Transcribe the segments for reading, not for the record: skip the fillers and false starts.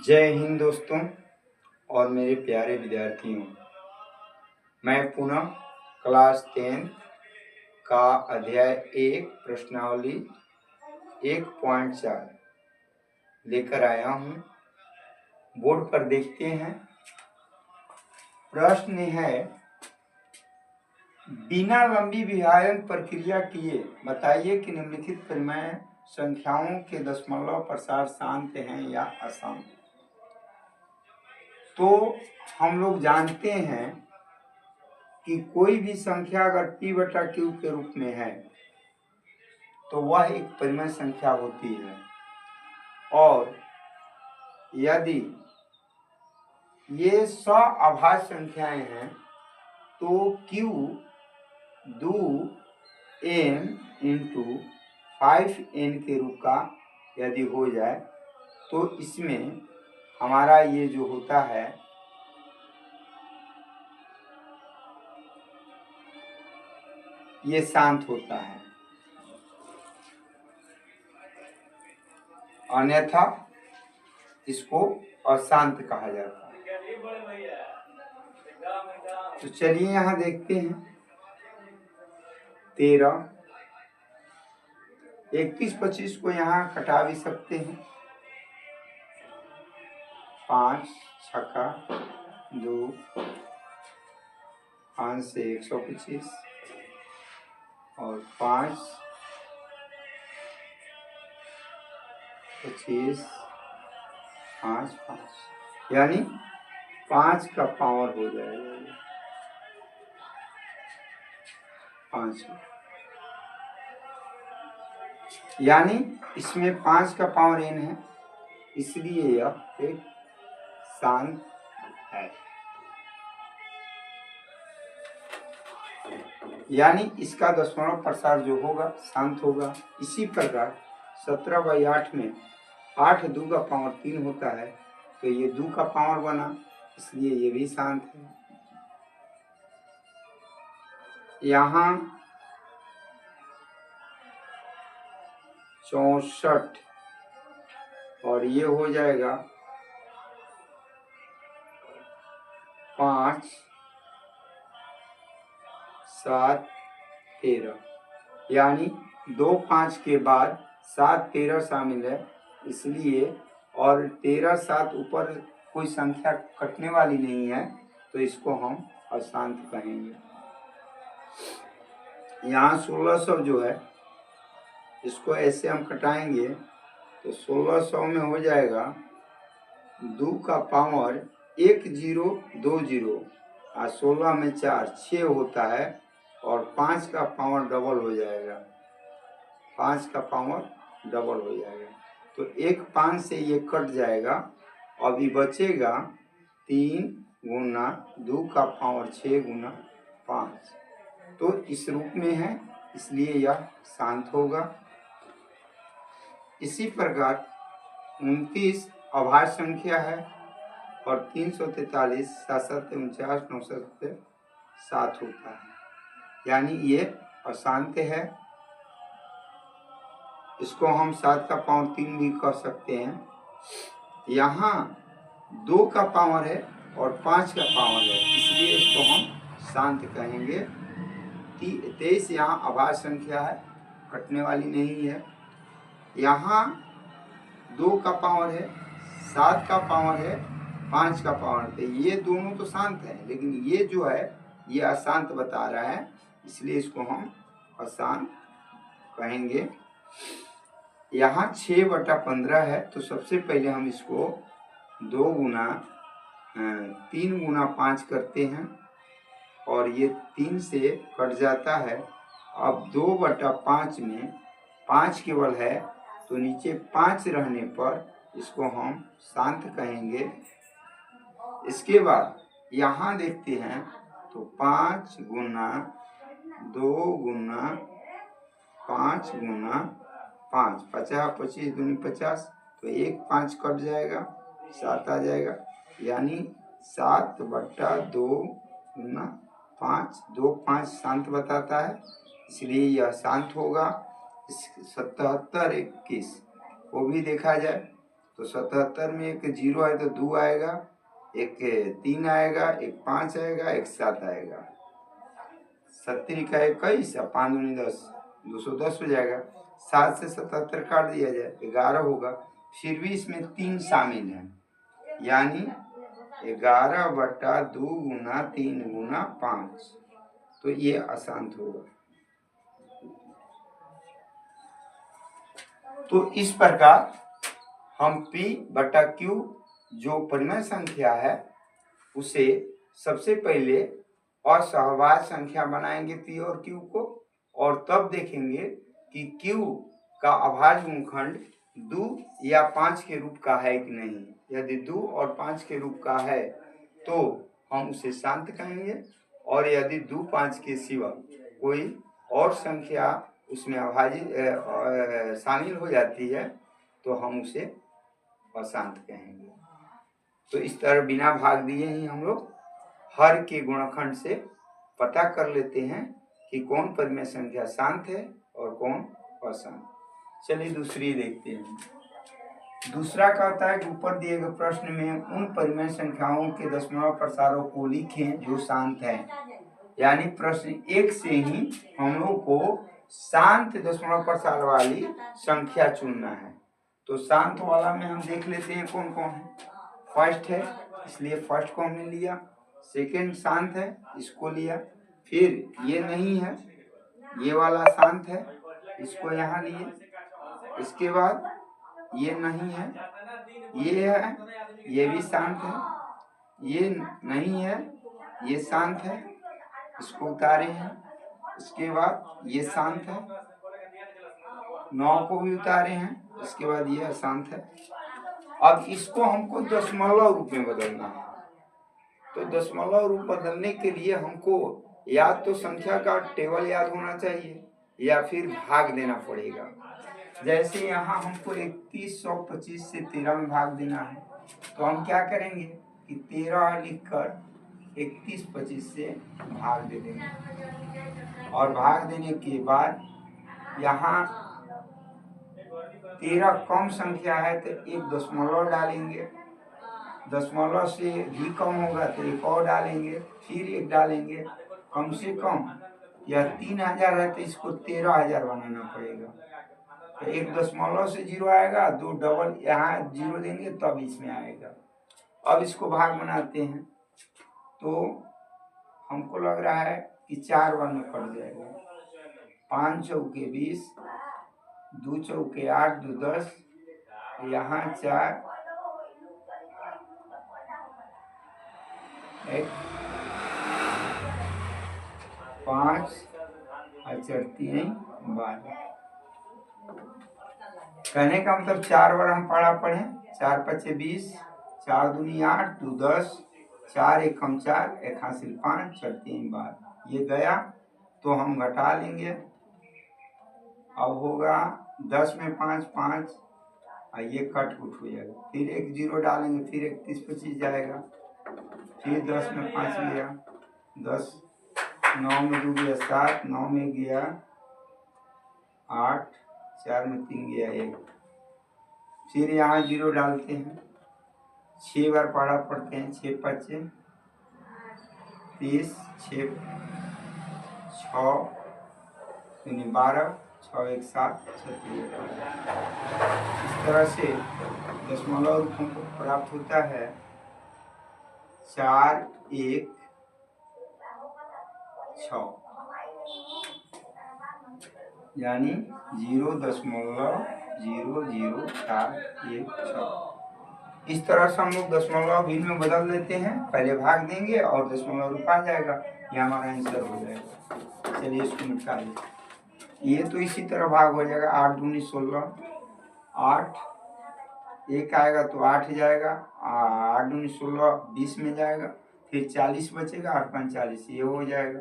जय हिंद दोस्तों और मेरे प्यारे विद्यार्थियों। मैं पुनः क्लास 10 का अध्याय 1 प्रश्नावली 1.4 लेकर आया हूँ। बोर्ड पर देखते हैं। प्रश्न है, बिना लंबी विभाजन प्रक्रिया किए बताइए कि निम्नलिखित परिमेय संख्याओं के दशमलव प्रसार शांत हैं या अशांत। तो हम लोग जानते हैं कि कोई भी संख्या अगर p/q के रूप में है तो वह एक परिमेय संख्या होती है, और यदि ये सअभाज्य संख्याएं हैं तो q 2n × 5n के रूप का यदि हो जाए तो इसमें हमारा ये जो होता है ये शांत होता है, अन्यथा इसको अशांत कहा जाता है। तो चलिए यहाँ देखते हैं। 13, 21, 25 को यहाँ कटा भी सकते हैं। 5 छक्का 2, 5 से 125 और 5 25 5 5 यानी 5 का पावर हो जाएगा 5, यानी इसमें 5 का पावर n है, इसलिए यह एक शांत है। यानी इसका दशमलव प्रसार जो होगा शांत होगा। इसी प्रकार 17/8 में 8 2 का पावर 3 होता है, तो ये 2 का पावर बना, इसलिए ये भी शांत है। यहाँ 64 और ये हो जाएगा 5 7 13, यानी 2 5 के बाद 7 13 शामिल है, इसलिए और 13 7 ऊपर कोई संख्या कटने वाली नहीं है, तो इसको हम अशांत कहेंगे। यहाँ 1600 जो है इसको ऐसे हम कटाएंगे तो 1600 में हो जाएगा 2 का पावर 1 0 2 0 और 16 में 4 6 होता है, और 5 का पावर डबल हो जाएगा, 5 का पावर डबल हो जाएगा। तो एक 5 से ये कट जाएगा, अभी बचेगा 3 गुना 2 का पावर 6 गुना 5, तो इस रूप में है, इसलिए यह शांत होगा। इसी प्रकार 29 अभाज्य संख्या है और 343 7 7 49 9 7 होता है, यानी ये अशांत है। इसको हम 7 का पावर 3 भी कह सकते हैं। यहाँ 2 का पावर है और 5 का पावर है, इसलिए इसको हम शांत कहेंगे। 23 यहाँ अभाज्य संख्या है, कटने वाली नहीं है। यहाँ 2 का पावर है, 7 का पावर है, 5 का पावर है, ये दोनों तो शांत हैं, लेकिन ये जो है ये अशांत बता रहा है, इसलिए इसको हम अशांत कहेंगे। यहाँ 6/15 है, तो सबसे पहले हम इसको 3 गुना 5 करते हैं, और ये 3 से कट जाता है। अब 2/5 में 5 केवल है, तो नीचे 5 रहने पर इसको हम शांत कहेंगे। इसके बाद यहाँ देखते हैं तो 5 गुना 2 गुना 5 गुना 5 50 25 दूनी 50, तो 1 5 कट जाएगा, 7 आ जाएगा, यानी 7/2 गुना 5 2 5 शांत बताता है, इसलिए यह शांत होगा। 77 21 को भी देखा जाए तो 77 में एक 0 है तो 2 आएगा, एक 3 आएगा, एक 5 आएगा, एक 7 आएगा। 70 का 21 और 5 दूनी 10, 210 हो जाएगा। 7 से 77 काट दिया जाए 11 होगा। फिर भी इसमें 3 शामिल हैं, यानी 11/2 गुना 3 गुना 5, तो ये अशांत होगा। तो इस प्रकार हम P/Q जो परिमेय संख्या है उसे सबसे पहले असहवाय संख्या बनाएंगे P और Q को, और तब देखेंगे कि Q का अभाज्य गुणनखंड 2 या 5 के रूप का है कि नहीं। यदि 2 और 5 के रूप का है तो हम उसे शांत कहेंगे, और यदि 2, 5 के सिवा कोई और संख्या उसमें अभाज्य शामिल हो जाती है तो हम उसे अशांत कहेंगे। तो इस तरह बिना भाग दिए ही हम लोग हर के गुणनखंड से पता कर लेते हैं कि कौन परिमेय संख्या शांत है और कौन अशांत। चलिए दूसरी देखते हैं। दूसरा कहता है कि ऊपर दिए गए प्रश्न में उन परिमेय संख्याओं के दशमलव प्रसारों को लिखें जो शांत है। यानी प्रश्न 1 से ही हम लोग को शांत दशमलव प्रसार वाली संख्या चुनना है। तो शांत वाला में हम देख लेते हैं कौन कौन है। फर्स्ट है, इसलिए फर्स्ट को हमने लिया। सेकंड शांत है, इसको लिया। फिर ये नहीं है, ये वाला शांत है, इसको यहाँ लिए। इसके बाद ये नहीं है, ये है, ये भी शांत है। ये नहीं है, ये शांत है, इसको उतारे हैं। इसके बाद ये शांत है, 9 को भी उतारे हैं। इसके बाद ये अशांत है। अब इसको हमको दशमलव रूप में बदलना है। तो दशमलव रूप बदलने के लिए हमको या तो संख्या का टेबल याद होना चाहिए या फिर भाग देना पड़ेगा। जैसे यहाँ हमको 3125 से 13 में भाग देना है, तो हम क्या करेंगे कि 13 लिखकर 3125 से भाग दे देंगे। और भाग देने के बाद यहाँ 13 कम संख्या है तो एक दशमलव डालेंगे, दशमलव से भी कम होगा तो एक और डालेंगे, फिर एक डालेंगे। कम से कम यह 3000 है तो इसको 13000 बनाना पड़ेगा। तो एक दशमलव से 0 आएगा, 2 डबल यहाँ 0 देंगे तब इसमें आएगा। अब इसको भाग बनाते हैं तो हमको लग रहा है कि 4 बार में कट जाएगा। 5 चौके 20, 2 चौके 8, 2 10, यहाँ 4, 5 और 4 3 12। कहने का मतलब 4 बार हम पढ़े। 4 5 20, 4 दूनी 8, 2 10, 4 1 4, 1 हासिल 5, 4 3 12। ये गया तो हम घटा लेंगे। अब होगा 10 में 5 5, और ये कट उठ हो जाएगा। फिर एक 0 डालेंगे, फिर 31 25 जाएगा। फिर 10 में 5 गया, 10, 9 में 2 गया 7, 9 में गया 8, 4 में 3 गया 1। फिर यहाँ 0 डालते हैं, 6 बार पढ़ा पढ़ते हैं। 6 5 30, 6 6 12, 6 1 7, 36। इस तरह से दशमलव रूप हमको प्राप्त होता है 4 1 6, यानी 0.00416। इस तरह से हम लोग दशमलव भिन्न में बदल देते हैं। पहले भाग देंगे और दशमलव रूप आ जाएगा, ये हमारा आंसर हो जाएगा। चलिए इसको निकाल लें। ये तो इसी तरह भाग हो जाएगा। 8 दूनी 16, 8 1 आएगा तो 8 जाएगा, 8 दूनी 16 20 में जाएगा। फिर 40 बचेगा, 8 5 40, ये हो जाएगा।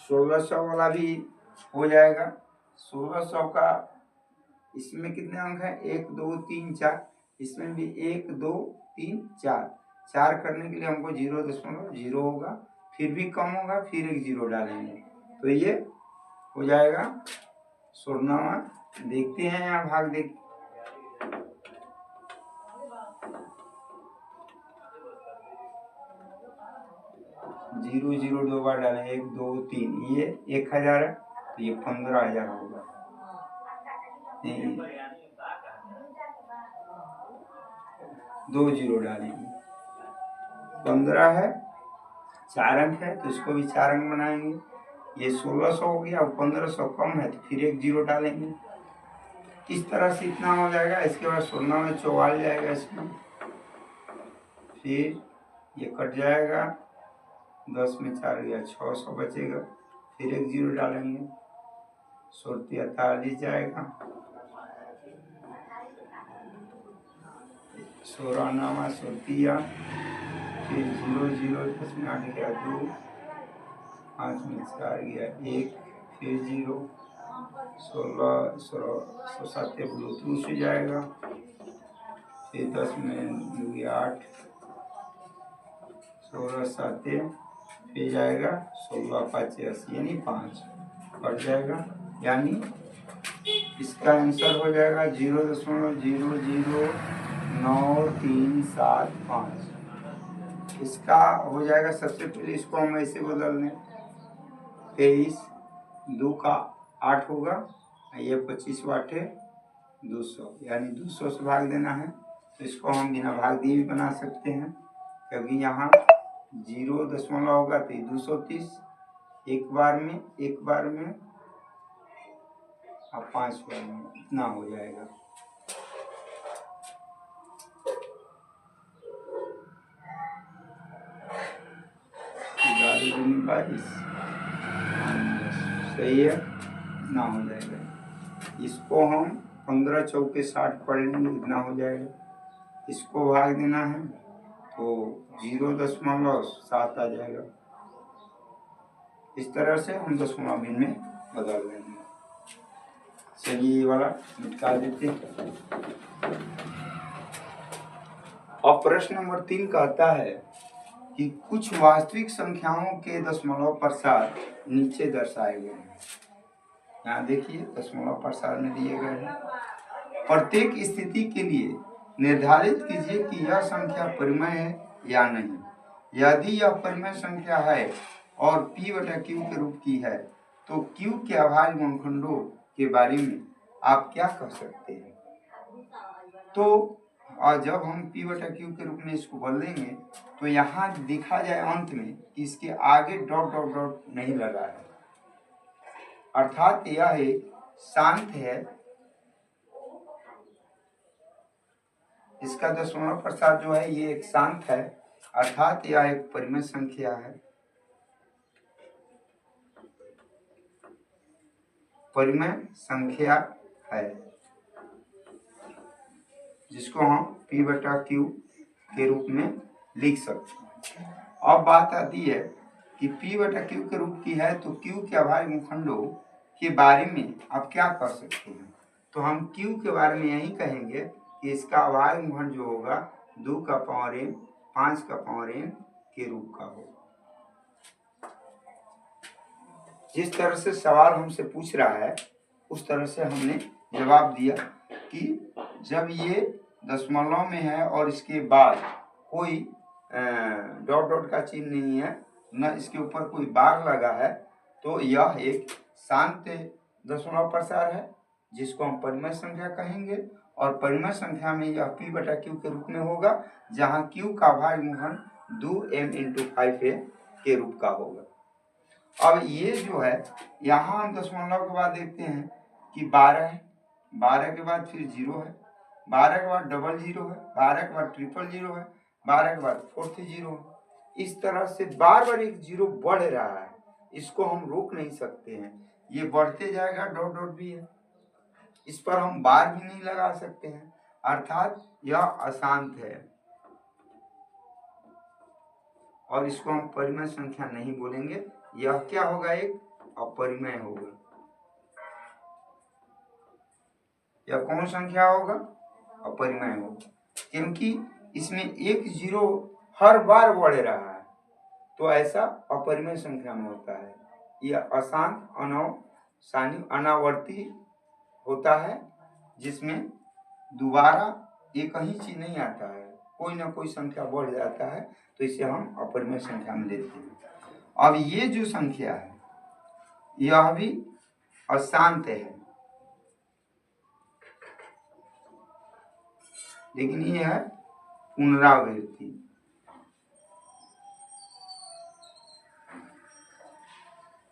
1600 वाला भी हो जाएगा। 1600 का इसमें कितने अंक हैं? 1 2 3 4, इसमें भी 1 2 3 4। 4 करने के लिए हमको 0.0 होगा, फिर भी कम होगा, फिर एक 0 डालेंगे तो ये हो जाएगा 16वां। देखते हैं यहाँ भाग देख। जीरो जीरो 2 बार डालें, 1 2 3, ये 1000 है तो ये 15000 होगा। 2 जीरो डालेंगे, 15 है, 4 अंक है तो इसको भी 4 अंक बनाएंगे। ये 1600 हो गया, 1500 कम है तो फिर 1 जीरो डालेंगे। इस तरह से इतना हो जाएगा। इसके बाद 16 में 44 जाएगा इसमें, फिर ये कट जाएगा, 10 में 4 गया, 600 बचेगा, फिर 1 जीरो डालेंगे, 43 जाएगा, 16 नामा 16, फिर 0 0, 10 में 8 गया 2, 5 में 4 गया 1, फिर 0, 16 7 ब्लूटूथ से जाएगा, फिर 10 में गया 8, 16 7 फिर जाएगा 16 5 80 यानी 5 कट जाएगा, यानी इसका आंसर हो जाएगा 0.00937 इसका हो जाएगा। सबसे पहले इसको हम ऐसे बदल दें, 23 2 का 8 होगा, ये 25 वाट है, 200 यानी 200 से भाग देना है। तो इसको हम बिना भाग दिए भी बना सकते हैं, क्योंकि यहाँ 0 दशमलव होगा तो 230 एक बार में और 5 बार में, इतना हो जाएगा। सही है, इतना हो जाएगा। इसको हम 15 चौके 60 पढ़ लेंगे, इतना हो जाएगा। इसको भाग देना है तो 0.7 आ जाएगा। इस तरह से हम दशमलव भिन्न में बदल देंगे। चलिए ये वाला निपटा देते हैं। अब प्रश्न नंबर 3 कहता है कि कुछ वास्तविक संख्याओं के दशमलव प्रसार नीचे दर्शाए गए हैं। यहाँ देखिए दशमलव प्रसार में दिए गए हैं। प्रत्येक स्थिति के लिए निर्धारित कीजिए कि यह संख्या परिमेय है या नहीं। यदि यह परिमेय संख्या है और p/q के रूप की है तो q के अभाज्य गुणनखंडों के बारे में आप क्या कह सकते हैं। तो और जब हम p/q के रूप में इसको बदलेंगे तो यहाँ दिखा जाए अंत में कि इसके आगे डॉट डॉट डॉट नहीं लगा है, अर्थात यह एक शांत है। इसका दशमलव प्रसार जो है ये एक शांत है, अर्थात यह एक परिमेय संख्या है। परिमेय संख्या है जिसको हम p/q के रूप में लिख सकते हैं। अब बात आती है कि p/q के रूप की है तो q के अभाज्य गुणनखंडों के बारे में आप क्या कर सकते हैं। तो हम q के बारे में यही कहेंगे कि इसका अभाज्य गुणनखंड जो होगा 2 का पावर m 5 का पावर m के रूप का होगा। जिस तरह से सवाल हमसे पूछ रहा है उस तरह से हमने जवाब दिया कि जब ये दशमलव में है और इसके बाद कोई डॉट डॉट का चिन्ह नहीं है, न इसके ऊपर कोई बार लगा है, तो यह एक शांत दशमलव प्रसार है जिसको हम परिमेय संख्या कहेंगे। और परिमेय संख्या में यह p/q के रूप में होगा, जहाँ q का अभाज्य गुणनखंड 2m × 5a के रूप का होगा। अब ये जो है यहाँ हम दशमलव के बाद देखते हैं कि 12 है, 12 के बाद फिर 0 है, 12 के बाद डबल 0 है, 12 के बाद ट्रिपल 0 है, 12 के बाद फोर्थ 0 है। इस तरह से बार बार एक 0 बढ़ रहा है, इसको हम रोक नहीं सकते हैं, ये बढ़ते जाएगा। डॉट डॉट भी है, इस पर हम बार भी नहीं लगा सकते हैं, अर्थात यह अशांत है और इसको हम परिमेय संख्या नहीं बोलेंगे। यह क्या होगा, एक अपरिमेय होगा। यह कौन संख्या होगा, अपरिमेय होगा, क्योंकि इसमें एक 0 हर बार बढ़ रहा है, तो ऐसा अपरिमेय संख्या में होता है। यह अशांत अनावर्ती होता है जिसमें दोबारा एक ही चीज नहीं आता है, कोई ना कोई संख्या बढ़ जाता है, तो इसे हम अपरिमेय संख्या में लेते हैं। अब ये जो संख्या है यह भी अशांत है, लेकिन ये है पुनरावृत्ति।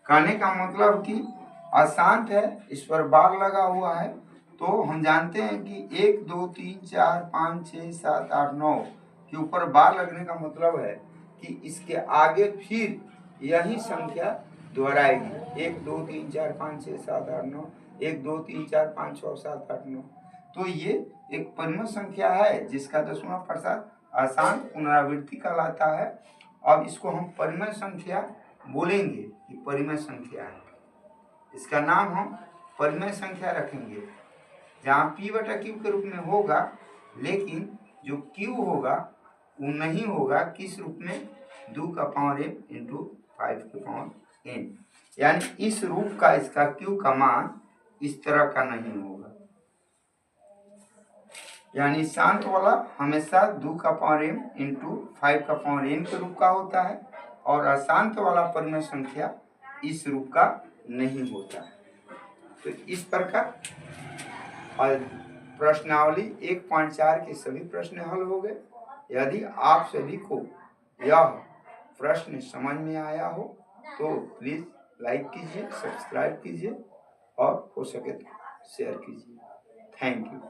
कहने का मतलब कि अशांत है, इस पर बार लगा हुआ है, तो हम जानते हैं कि 1 2 3 4 5 6 7 8 9 के ऊपर बार लगने का मतलब है कि इसके आगे फिर यही संख्या दोहराएगी। 1 2 3 4 5 6 7 8 9, 1 2 3 4 5 6 7 8 9। तो ये एक परिमेय संख्या है जिसका दशमलव प्रसाद अशांत पुनरावृत्ति कहलाता है। अब इसको हम परिमेय संख्या बोलेंगे कि परिमेय संख्या है, इसका नाम हम परिमेय संख्या रखेंगे, जहाँ p बटा q के रूप में होगा, लेकिन जो q होगा वो नहीं होगा किस रूप में, 2 का पावर m इंटू 5 के पावर n, यानी इस रूप का इसका q का मान इस तरह का नहीं होगा। यानी शांत वाला हमेशा 2 का पावर m इंटू 5 का पावर n के रूप का होता है, और अशांत वाला परिमेय संख्या इस रूप का नहीं होता है। तो इस प्रकार प्रश्नावली 1.4 के सभी प्रश्न हल हो गए। यदि आप सभी को यह प्रश्न समझ में आया हो तो प्लीज लाइक कीजिए, सब्सक्राइब कीजिए और हो सके तो शेयर कीजिए। Thank you.